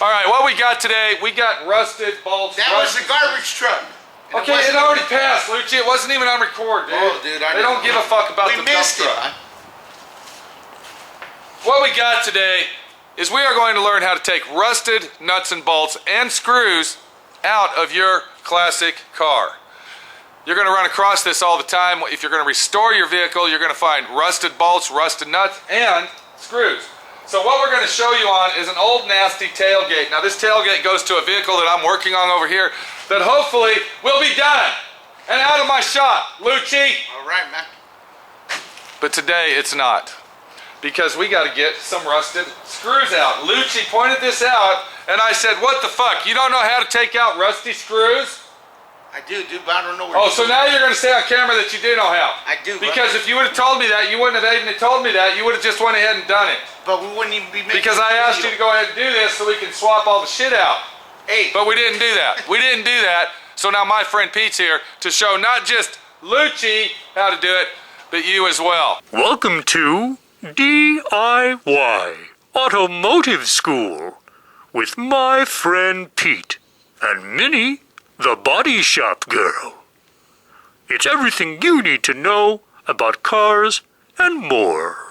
All right, what we got today, we got rusted bolts. That was the garbage truck. Okay, it already passed, Lucci. It wasn't even on record, dude. Oh, dude, they don't give a fuck about the dump truck. What we got today is we are going to learn how to take rusted nuts and bolts and screws out of your classic car. You're going to run across this all the time. If you're going to restore your vehicle, you're going to find rusted bolts, rusted nuts, and screws. So what we're going to show you on is an old nasty tailgate. Now this tailgate goes to a vehicle that I'm working on over here that hopefully will be done and out of my shop, Lucci. All right, man. But today it's not, because we got to get some rusted screws out. Lucci pointed this out and I said, what the fuck? You don't know how to take out rusty screws? I do, dude, but I don't know where. Oh, so now you're going to say on camera that you do know how? I do. Because if you would have told me that, you wouldn't have even told me that. You would have just went ahead and done it. But we wouldn't even be making. Because I asked you to go ahead and do this so we can swap all the shit out. Hey. But we didn't do that. We didn't do that. So now my friend Pete's here to show not just Lucci how to do it, but you as well. Welcome to D.I.Y. Automotive School with my friend Pete and Minnie, the body shop girl. It's everything you need to know about cars and more.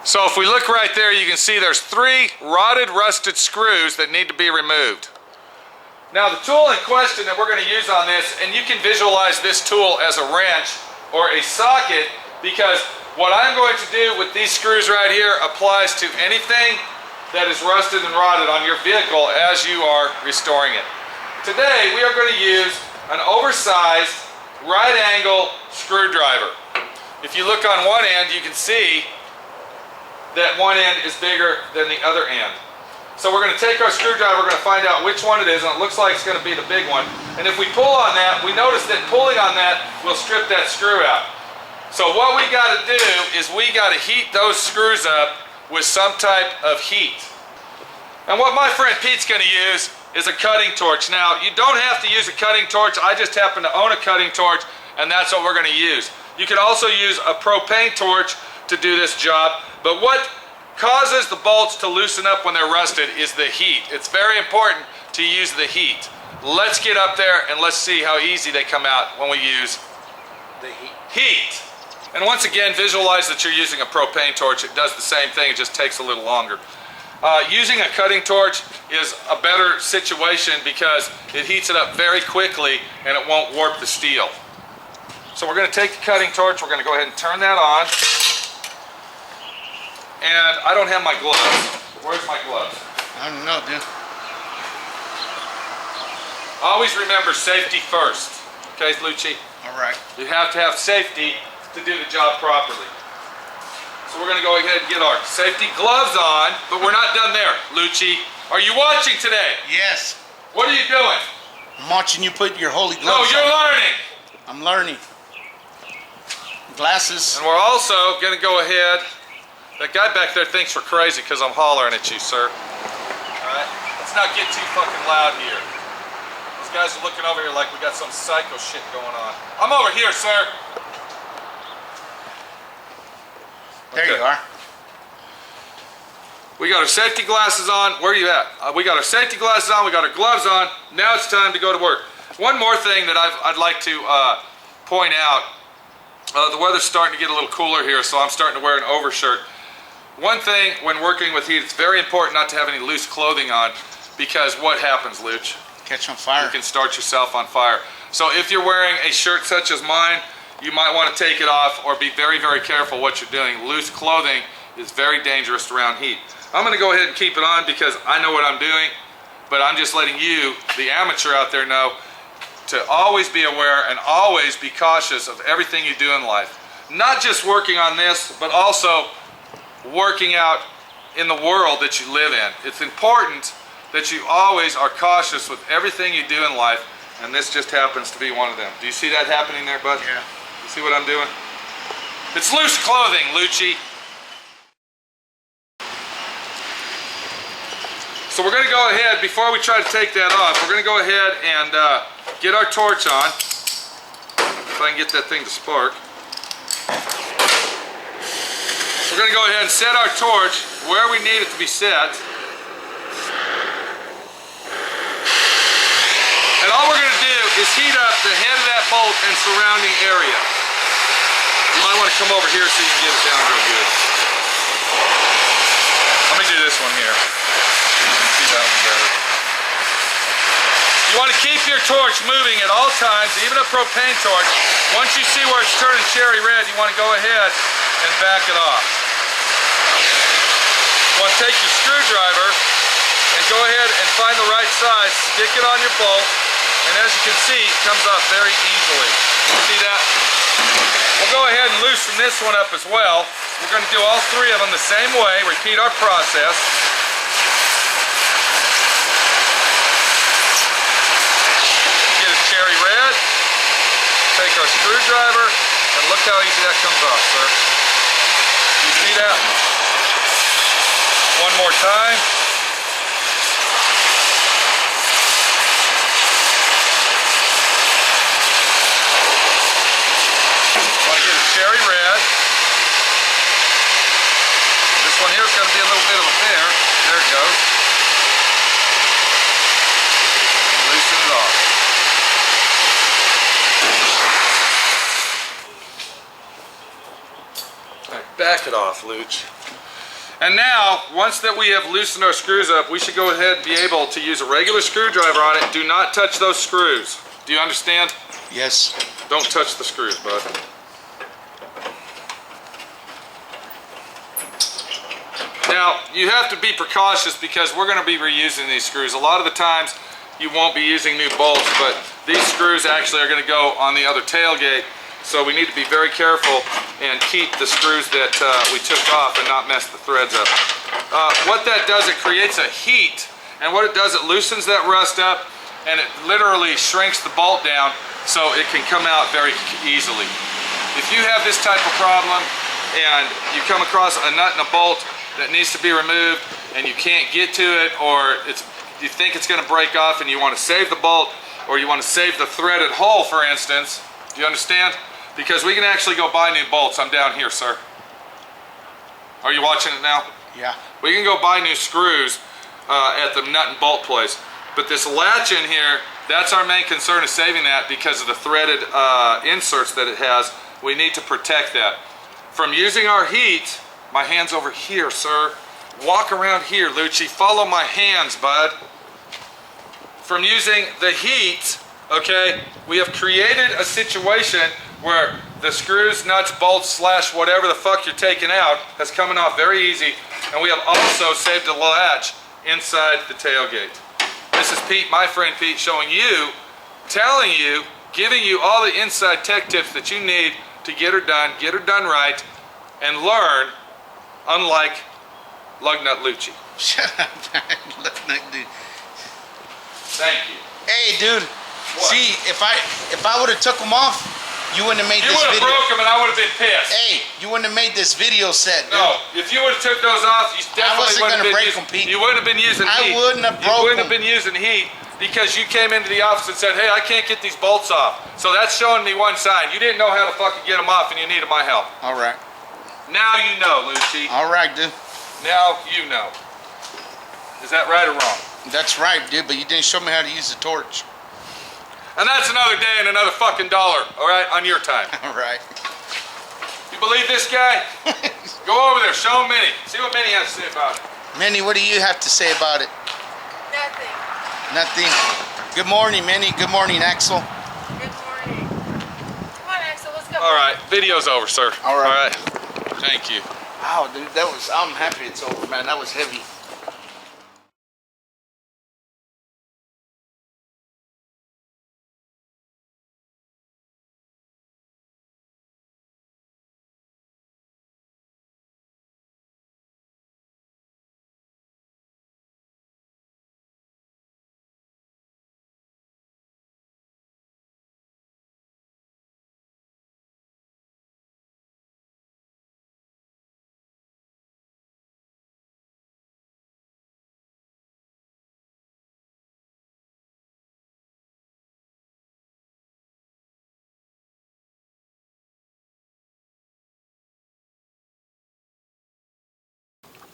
So if we look right there, you can see there's 3 rotted, rusted screws that need to be removed. Now the tool in question that we're going to use on this, and you can visualize this tool as a wrench or a socket, because what I'm going to do with these screws right here applies to anything that is rusted and rotted on your vehicle as you are restoring it. Today we are going to use an oversized right angle screwdriver. If you look on one end, you can see that one end is bigger than the other end. So we're going to take our screwdriver, we're going to find out which one it is, and it looks like it's going to be the big one. And if we pull on that, we notice that pulling on that will strip that screw out. So what we got to do is we got to heat those screws up with some type of heat. And what my friend Pete's going to use is a cutting torch. Now, you don't have to use a cutting torch. I just happen to own a cutting torch, and that's what we're going to use. You can also use a propane torch to do this job. But what causes the bolts to loosen up when they're rusted is the heat. It's very important to use the heat. Let's get up there and let's see how easy they come out when we use the heat. And once again, visualize that you're using a propane torch. It does the same thing, it just takes a little longer. Using a cutting torch is a better situation because it heats it up very quickly and it won't warp the steel. So we're going to take the cutting torch, we're going to go ahead and turn that on. And I don't have my gloves. Where's my gloves? I don't know, dude. Always remember safety first. Okay, Lucci? All right. You have to have safety to do the job properly. So we're going to go ahead and get our safety gloves on, but we're not done there. Lucci, are you watching today? Yes. What are you doing? I'm watching you put your holy gloves on. No, you're learning. I'm learning. Glasses. And we're also going to go ahead. That guy back there thinks we're crazy because I'm hollering at you, sir. Alright? Let's not get too fucking loud here. These guys are looking over here like we got some psycho shit going on. I'm over here, sir. There you are. We got our safety glasses on. Where are you at? We got our safety glasses on. We got our gloves on. Now it's time to go to work. One more thing that I'd like to point out. The weather's starting to get a little cooler here, so I'm starting to wear an overshirt. One thing when working with heat, it's very important not to have any loose clothing on, because what happens, Luch? Catch on fire. You can start yourself on fire. So if you're wearing a shirt such as mine, you might want to take it off or be very, very careful what you're doing. Loose clothing is very dangerous around heat. I'm going to go ahead and keep it on because I know what I'm doing, but I'm just letting you, the amateur out there, know to always be aware and always be cautious of everything you do in life. Not just working on this, but also working out in the world that you live in. It's important that you always are cautious with everything you do in life, and this just happens to be one of them. Do you see that happening there, bud? Yeah. You see what I'm doing? It's loose clothing, Lucci. So we're going to go ahead, before we try to take that off, we're going to go ahead and get our torch on. If I can get that thing to spark. We're going to go ahead and set our torch where we need it to be set. And all we're going to do is heat up the head of that bolt and surrounding area. You might want to come over here so you can get it down real good. Let me do this one here. See that one better. You want to keep your torch moving at all times, even a propane torch. Once you see where it's turning cherry red, you want to go ahead and back it off. You want to take your screwdriver and go ahead and find the right size, stick it on your bolt, and as you can see, it comes off very easily. See that? We'll go ahead and loosen this one up as well. We're going to do all three of them the same way, repeat our process. Get it cherry red, take our screwdriver, and look how easy that comes off, sir. You see that? One more time. Cherry red. This one here is going to be a little bit of a pair. There it goes. Loosen it off. All right, back it off, Luch. And now, once that we have loosened our screws up, we should go ahead and be able to use a regular screwdriver on it. Do not touch those screws. Do you understand? Yes. Don't touch the screws, bud. Now, you have to be precautious because we're going to be reusing these screws. A lot of the times you won't be using new bolts, but these screws actually are going to go on the other tailgate. So we need to be very careful and keep the screws that we took off and not mess the threads up. What that does, it creates a heat, and what it does, it loosens that rust up, and it literally shrinks the bolt down so it can come out very easily. If you have this type of problem and you come across a nut and a bolt that needs to be removed and you can't get to it, or you think it's going to break off and you want to save the bolt, or you want to save the threaded hole, for instance, do you understand? Because we can actually go buy new bolts. I'm down here, sir. Are you watching it now? Yeah. We can go buy new screws at the nut and bolt place. But this latch in here, that's our main concern, is saving that because of the threaded inserts that it has. We need to protect that. From using our heat, my hand's over here, sir. Walk around here, Lucci. Follow my hands, bud. From using the heat, okay, we have created a situation where the screws, nuts, bolts, slash whatever the fuck you're taking out has coming off very easy, and we have also saved a latch inside the tailgate. This is Pete, my friend Pete, showing you, telling you, giving you all the inside tech tips that you need to get her done right, and learn, unlike Lugnut Lucci. Shut up, man. Lugnut, dude. Thank you. Hey, dude. What? See, if I would have took them off, you wouldn't have made You this would have video. broke them and I would have been pissed. Hey, you wouldn't have made this video set, dude. No, if you would have took those off, you definitely wasn't wouldn't have gonna been break using, them, Pete. you wouldn't have been using heat. I wouldn't have You broke wouldn't have them. been using heat because you came into the office and said, hey, I can't get these bolts off. So that's showing me one sign. You didn't know how to fucking get them off and you needed my help. All right. Now you know, Lucci. All right, dude. Now you know. Is that right or wrong? That's right, dude, but you didn't show me how to use the torch. And that's another day and another fucking dollar, all right, on your time. All right. You believe this guy? Go over there, show him Minnie. See what Minnie has to say about it. Minnie, what do you have to say about it? Nothing. Nothing. Good morning, Minnie. Good morning, Axel. Good morning. Come on, Axel, let's go. All right, video's over, sir. All right. All right. Thank you. Wow, dude, I'm happy it's over, man. That was heavy.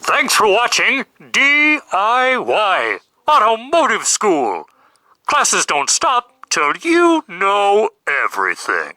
Thanks for watching D.I.Y. Automotive School. Classes don't stop till you know everything.